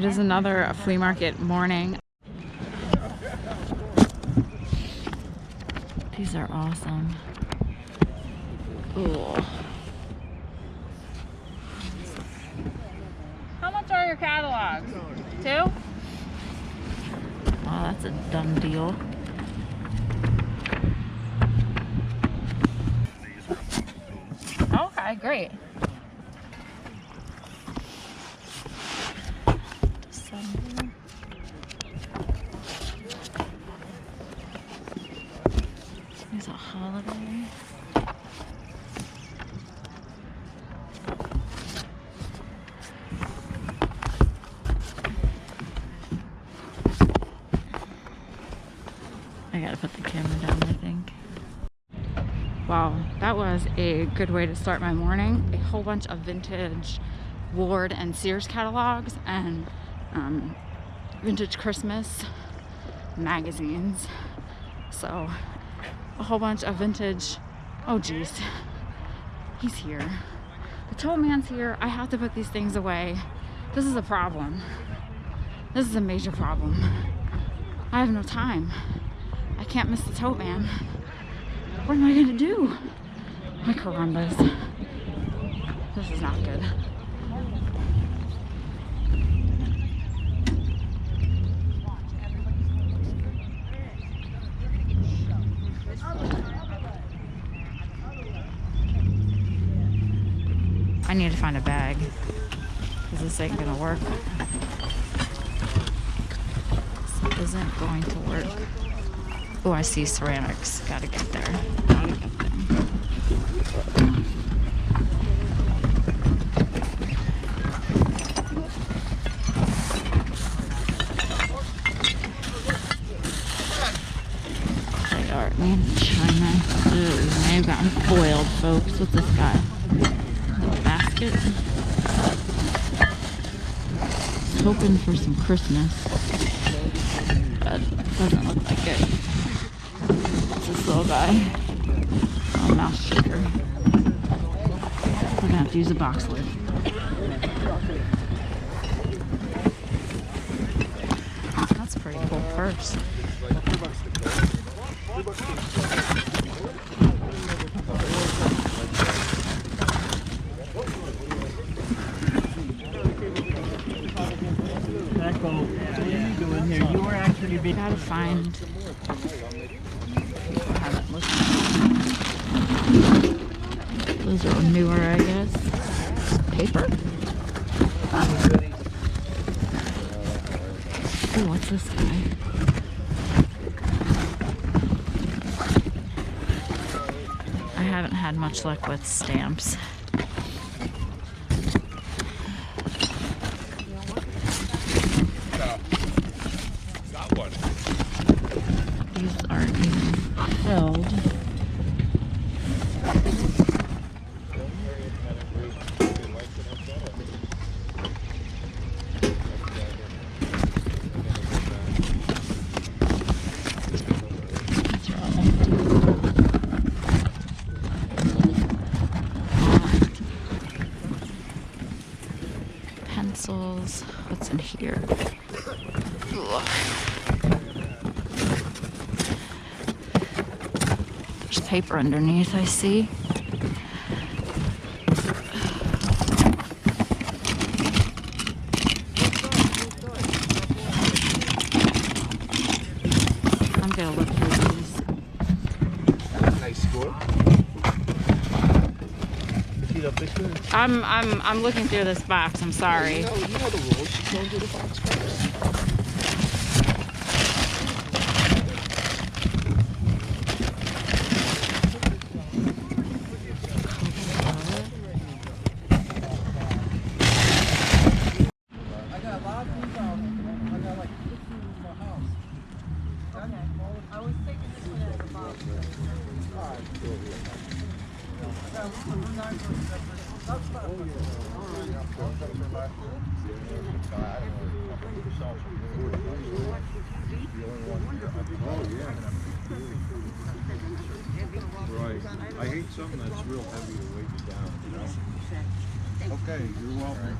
It is another flea market morning. These are awesome. Ooh. How much are your catalogs? 2? Wow, that's a done deal. Okay, great. December. There's a holiday. I gotta put the camera down, I think. Wow, that was a good way to start my morning. A whole bunch of vintage Ward and Sears catalogs and vintage Christmas magazines. So a whole bunch of vintage, oh geez, he's here. The tote man's here. I have to put these things away. This is a problem. This is a major problem. I have no time. I can't miss the tote man. What am I gonna do? My carambas. This is not good. I need to find a bag, because this ain't gonna work. This isn't going to work. Oh, I see ceramics. Gotta get there. Gotta get there. They are in China. Ooh, they've gotten foiled, folks. What's this guy? A basket? I was hoping for some Christmas, but it doesn't look like it. This little guy. Oh, mouse shaker. We're gonna have to use a box lid. That's a pretty cool purse. Gotta find. Those are newer, I guess. Paper? Oh, what's this guy? I haven't had much luck with stamps. These aren't even filled. Pencils. What's in here? Ugh. There's paper underneath, I see. I'm gonna look through these. Nice score. I'm looking through this box. I'm sorry. You know the rules. You go through the box first. I got a lot of these out. I got like 15 in my house. Okay. I was taking this one as a box. Alright. I got one that's about Right. I hate something that's real heavy to weight you down, you know? Okay, you're welcome.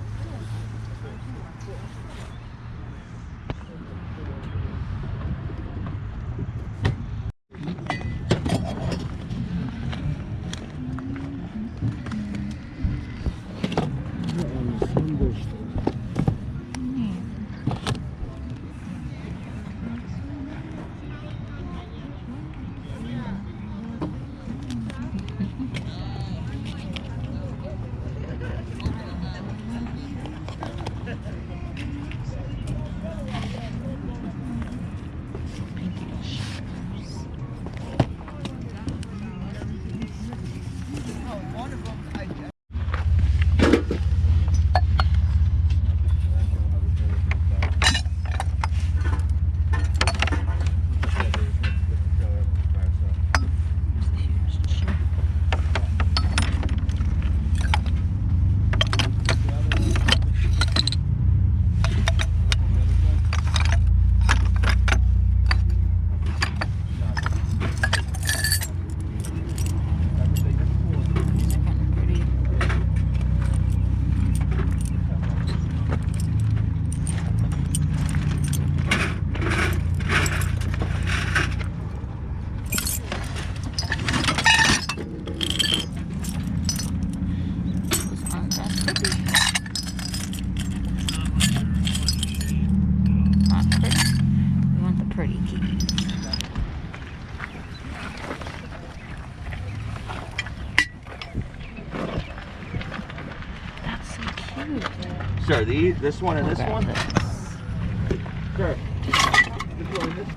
Sure, this one and We'll this grab one? this. Sure. This one and this.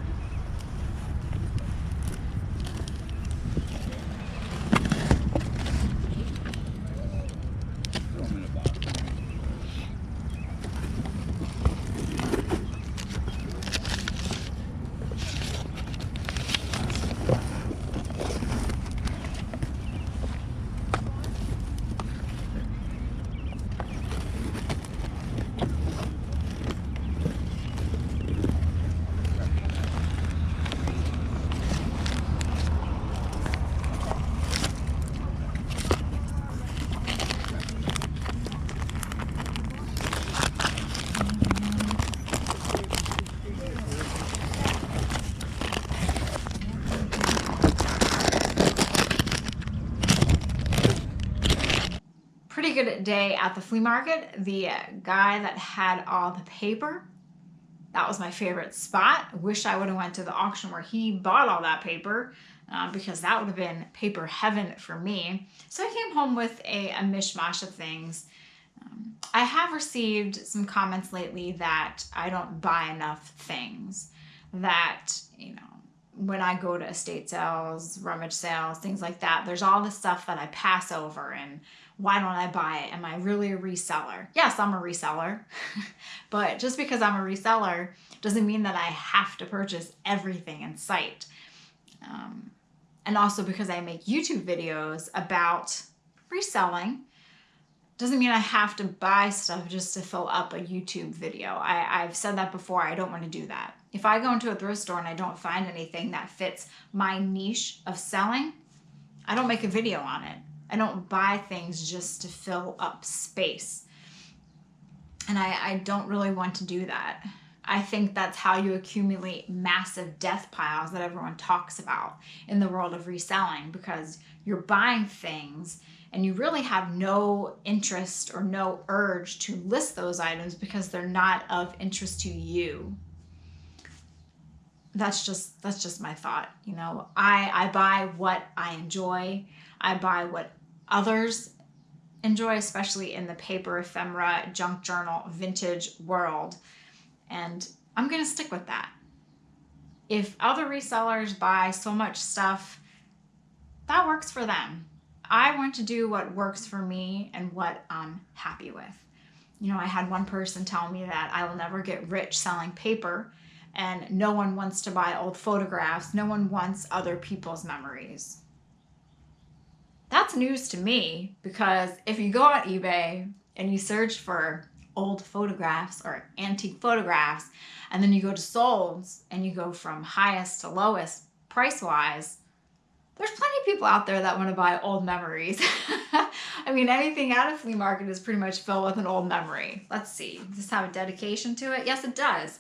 Pretty good day at the flea market. The guy that had all the paper, that was my favorite spot. I wish I would have went to the auction where he bought all that paper because that would have been paper heaven for me. So I came home with a mishmash of things. I have received some comments lately that I don't buy enough things, that, you know, when I go to estate sales, rummage sales, things like that, there's all this stuff that I pass over, and why don't I buy it? Am I really a reseller? Yes, I'm a reseller, but just because I'm a reseller doesn't mean that I have to purchase everything in sight. And also because I make YouTube videos about reselling, doesn't mean I have to buy stuff just to fill up a YouTube video. I've said that before. I don't want to do that. If I go into a thrift store and I don't find anything that fits my niche of selling, I don't make a video on it. I don't buy things just to fill up space. And I don't really want to do that. I think that's how you accumulate massive death piles that everyone talks about in the world of reselling, because you're buying things and you really have no interest or no urge to list those items because they're not of interest to you. That's just my thought. You know, I buy what I enjoy. I buy what others enjoy, especially in the paper, ephemera, junk journal, vintage world. And I'm going to stick with that. If other resellers buy so much stuff, that works for them. I want to do what works for me and what I'm happy with. You know, I had one person tell me that I will never get rich selling paper, and no one wants to buy old photographs. No one wants other people's memories. That's news to me, because if you go on eBay and you search for old photographs or antique photographs, and then you go to solds and you go from highest to lowest price-wise, there's plenty of people out there that want to buy old memories. I mean, anything at a flea market is pretty much filled with an old memory. Let's see, does this have a dedication to it? Yes, it does.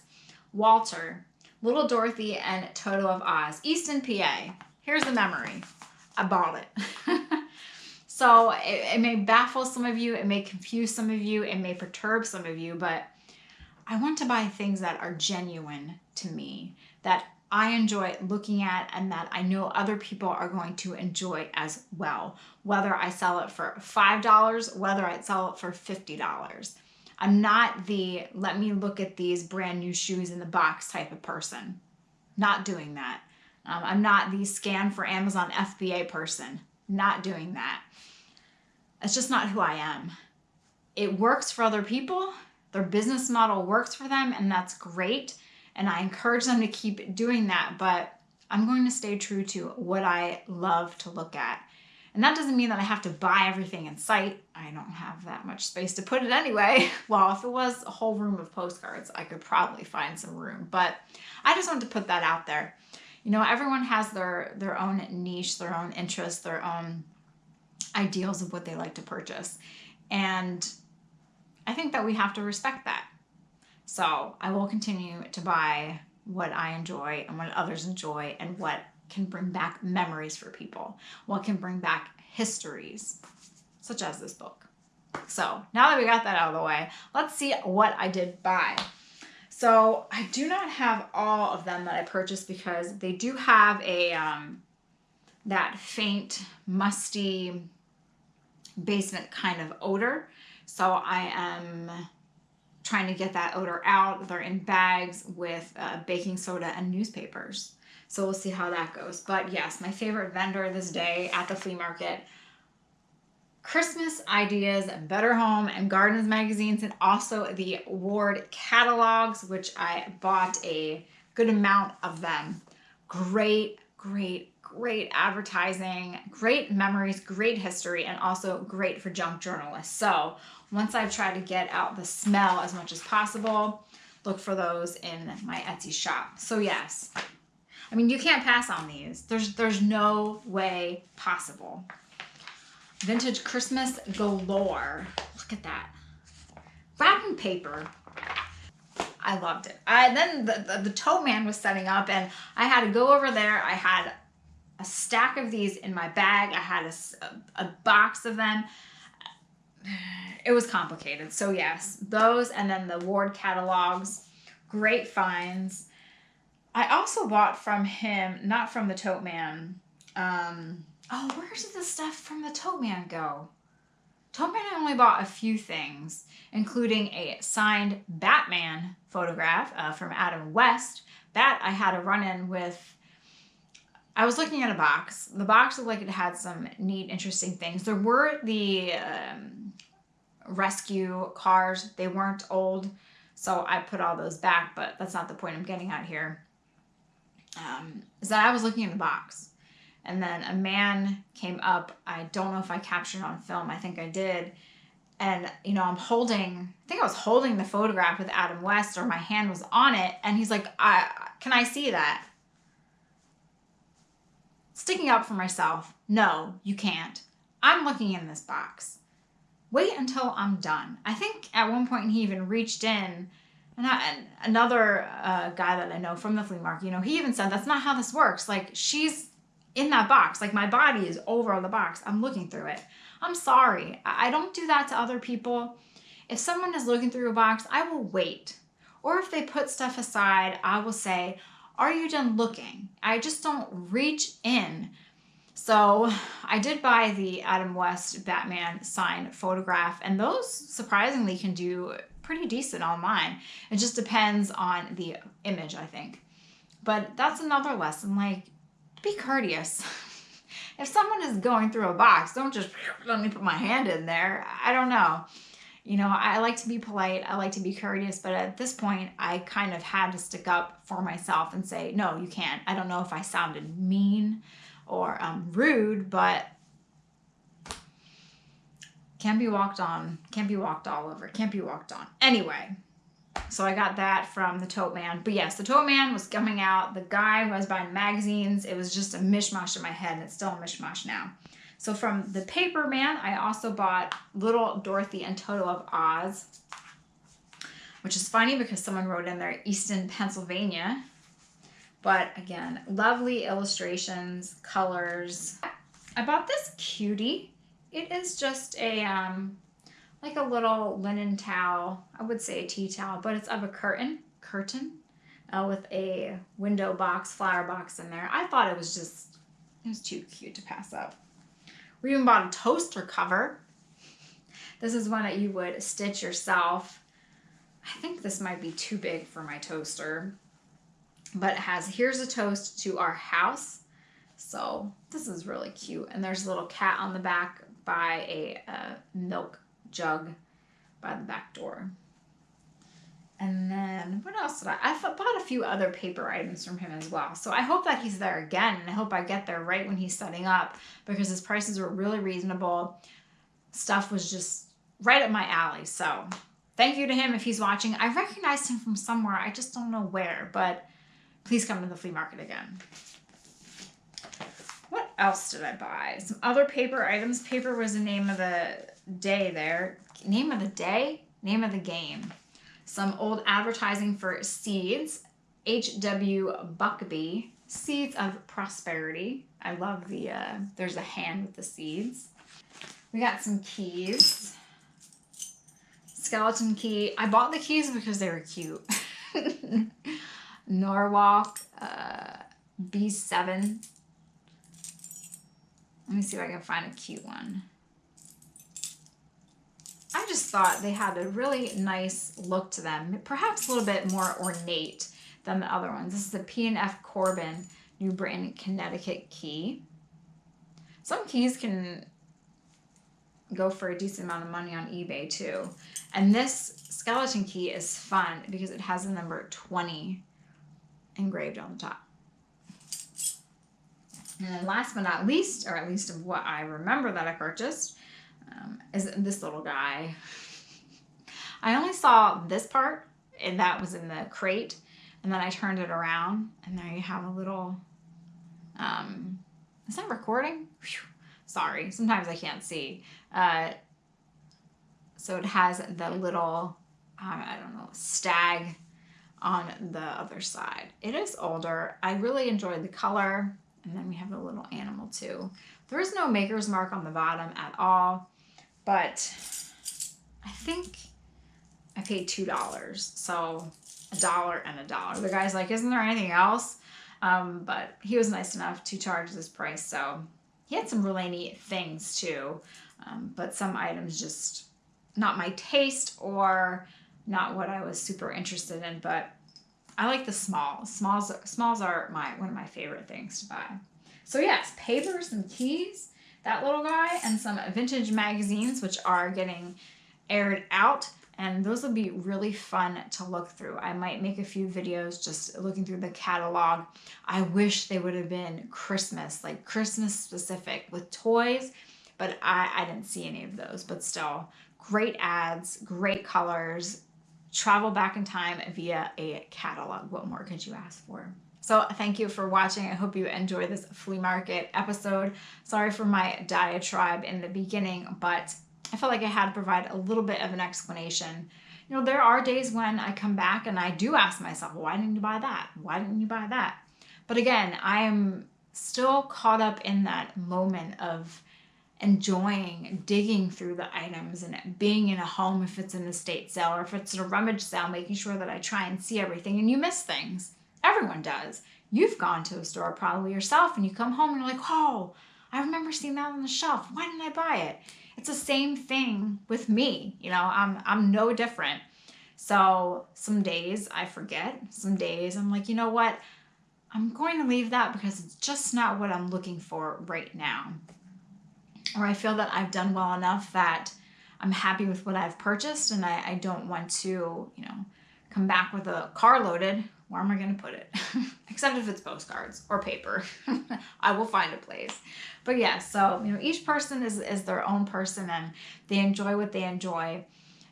Walter, Little Dorothy and Toto of Oz, Easton, PA. Here's the memory. I bought it. So it may baffle some of you, it may confuse some of you, it may perturb some of you, but I want to buy things that are genuine to me, that I enjoy looking at, and that I know other people are going to enjoy as well. Whether I sell it for $5, whether I sell it for $50. I'm not the let me look at these brand new shoes in the box type of person. Not doing that. I'm not the scan for Amazon FBA person. Not doing that. It's just not who I am. It works for other people. Their business model works for them, and that's great. And I encourage them to keep doing that, but I'm going to stay true to what I love to look at. And that doesn't mean that I have to buy everything in sight. I don't have that much space to put it anyway. Well, if it was a whole room of postcards, I could probably find some room, but I just wanted to put that out there. You know, everyone has their own niche, their own interests, their own ideals of what they like to purchase. And I think that we have to respect that. So I will continue to buy what I enjoy and what others enjoy, and what can bring back memories for people, what can bring back histories, such as this book. So now that we got that out of the way, let's see what I did buy. So I do not have all of them that I purchased, because they do have a that faint, musty basement kind of odor. So I am trying to get that odor out. They're in bags with baking soda and newspapers. So we'll see how that goes. But yes, my favorite vendor this day at the flea market. Christmas ideas, Better Home and Gardens magazines, and also the Ward catalogs, which I bought a good amount of them. Great, great, great advertising, great memories, great history, and also great for junk journalists. So once I've tried to get out the smell as much as possible, look for those in my Etsy shop. So yes, I mean, you can't pass on these. There's no way possible. Vintage Christmas galore. Look at that. Wrapping paper. I loved it. Then the tote man was setting up, and I had to go over there. I had a stack of these in my bag. I had a box of them. It was complicated. So yes, those, and then the Ward catalogs. Great finds. I also bought from him, not from the tote man. Oh, where did the stuff from the tote man go? Tote man only bought a few things, including a signed Batman photograph from Adam West. That I had a run-in with. I was looking at a box. The box looked like it had some neat, interesting things. There were the rescue cars. They weren't old, so I put all those back, but that's not the point I'm getting at here. Is that I was looking in the box. And then a man came up. I don't know if I captured it on film. I think I did. And, you know, I think I was holding the photograph with Adam West, or my hand was on it. And he's like, can I see that? Sticking up for myself. No, you can't. I'm looking in this box. Wait until I'm done. I think at one point he even reached in. And another guy that I know from the flea market, you know, he even said, that's not how this works. Like, she's in that box. Like, my body is over the box. I'm looking through it. I'm sorry. I don't do that to other people. If someone is looking through a box, I will wait. Or if they put stuff aside, I will say, are you done looking? I just don't reach in. So I did buy the Adam West Batman signed photograph, and those surprisingly can do pretty decent online. It just depends on the image, I think. But that's another lesson, like, be courteous. If someone is going through a box, don't just let me put my hand in there. I don't know. You know, I like to be polite. I like to be courteous. But at this point, I kind of had to stick up for myself and say, no, you can't. I don't know if I sounded mean or rude, but can't be walked on. Can't be walked all over. Can't be walked on. Anyway. So I got that from the tote man. But yes, the tote man was coming out. The guy who was buying magazines, it was just a mishmash in my head, and it's still a mishmash now. So from the paper man, I also bought Little Dorothy and Toto of Oz, which is funny because someone wrote in there Easton, Pennsylvania. But again, lovely illustrations, colors. I bought this cutie. It is just a like a little linen towel. I would say a tea towel, but it's of a curtain with a window box, flower box in there. I thought it was too cute to pass up. We even bought a toaster cover. This is one that you would stitch yourself. I think this might be too big for my toaster, but it has, here's a toast to our house. So this is really cute. And there's a little cat on the back by a milk jug by the back door. And then what else did I bought a few other paper items from him as well. So I hope that he's there again, and I hope I get there right when he's setting up, because his prices were really reasonable. Stuff was just right up my alley. So thank you to him if he's watching. I recognized him from somewhere. I just don't know where, but please come to the flea market again. What else did I buy? Some other paper items. Paper was the name of the day there. Name of the day? Name of the game. Some old advertising for Seeds. H.W. Buckby. Seeds of Prosperity. I love the, there's a hand with the seeds. We got some keys. Skeleton key. I bought the keys because they were cute. Norwalk B7. Let me see if I can find a cute one. I just thought they had a really nice look to them, perhaps a little bit more ornate than the other ones. This is the P&F Corbin New Brand Connecticut key. Some keys can go for a decent amount of money on eBay too. And this skeleton key is fun because it has the number 20 engraved on the top. And then last but not least, or at least of what I remember that I purchased, is this little guy. I only saw this part, and that was in the crate, and then I turned it around, and there you have a little, is that recording? Whew. Sorry, sometimes I can't see. So it has the little, I don't know, stag on the other side. It is older. I really enjoyed the color. And then we have a little animal too. There is no maker's mark on the bottom at all, but I think I paid $2. So $1 and $1. The guy's like, isn't there anything else? But he was nice enough to charge this price. So he had some really neat things too. But some items just not my taste or not what I was super interested in, but I like the smalls. Smalls are one of my favorite things to buy. So yes, papers and keys, that little guy, and some vintage magazines, which are getting aired out. And those will be really fun to look through. I might make a few videos just looking through the catalog. I wish they would have been Christmas, like Christmas specific with toys, but I didn't see any of those. But still, great ads, great colors, travel back in time via a catalog. What more could you ask for? So thank you for watching. I hope you enjoyed this flea market episode. Sorry for my diatribe in the beginning, but I felt like I had to provide a little bit of an explanation. You know, there are days when I come back and I do ask myself, why didn't you buy that? Why didn't you buy that? But again, I am still caught up in that moment of enjoying digging through the items and being in a home if it's an estate sale or if it's a rummage sale, making sure that I try and see everything. And you miss things. Everyone does. You've gone to a store probably yourself and you come home and you're like, oh, I remember seeing that on the shelf. Why didn't I buy it? It's the same thing with me. You know, I'm no different. So some days I forget. Some days I'm like, you know what? I'm going to leave that because it's just not what I'm looking for right now. Or I feel that I've done well enough that I'm happy with what I've purchased and I don't want to, you know, come back with a car loaded. Where am I going to put it? Except if it's postcards or paper. I will find a place. But yeah, so, you know, each person is their own person and they enjoy what they enjoy.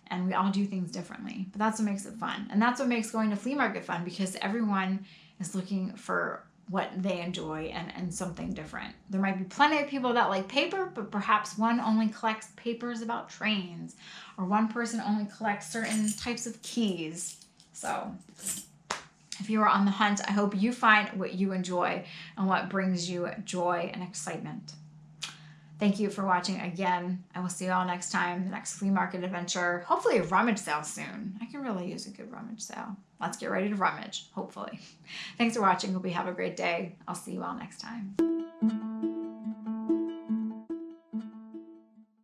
And we all do things differently. But that's what makes it fun. And that's what makes going to flea market fun because everyone is looking for what they enjoy and something different. There might be plenty of people that like paper, but perhaps one only collects papers about trains or one person only collects certain types of keys. So if you are on the hunt, I hope you find what you enjoy and what brings you joy and excitement. Thank you for watching again. I will see you all next time, the next flea market adventure. Hopefully a rummage sale soon. I can really use a good rummage sale. Let's get ready to rummage, hopefully. Thanks for watching. Hope you have a great day. I'll see you all next time.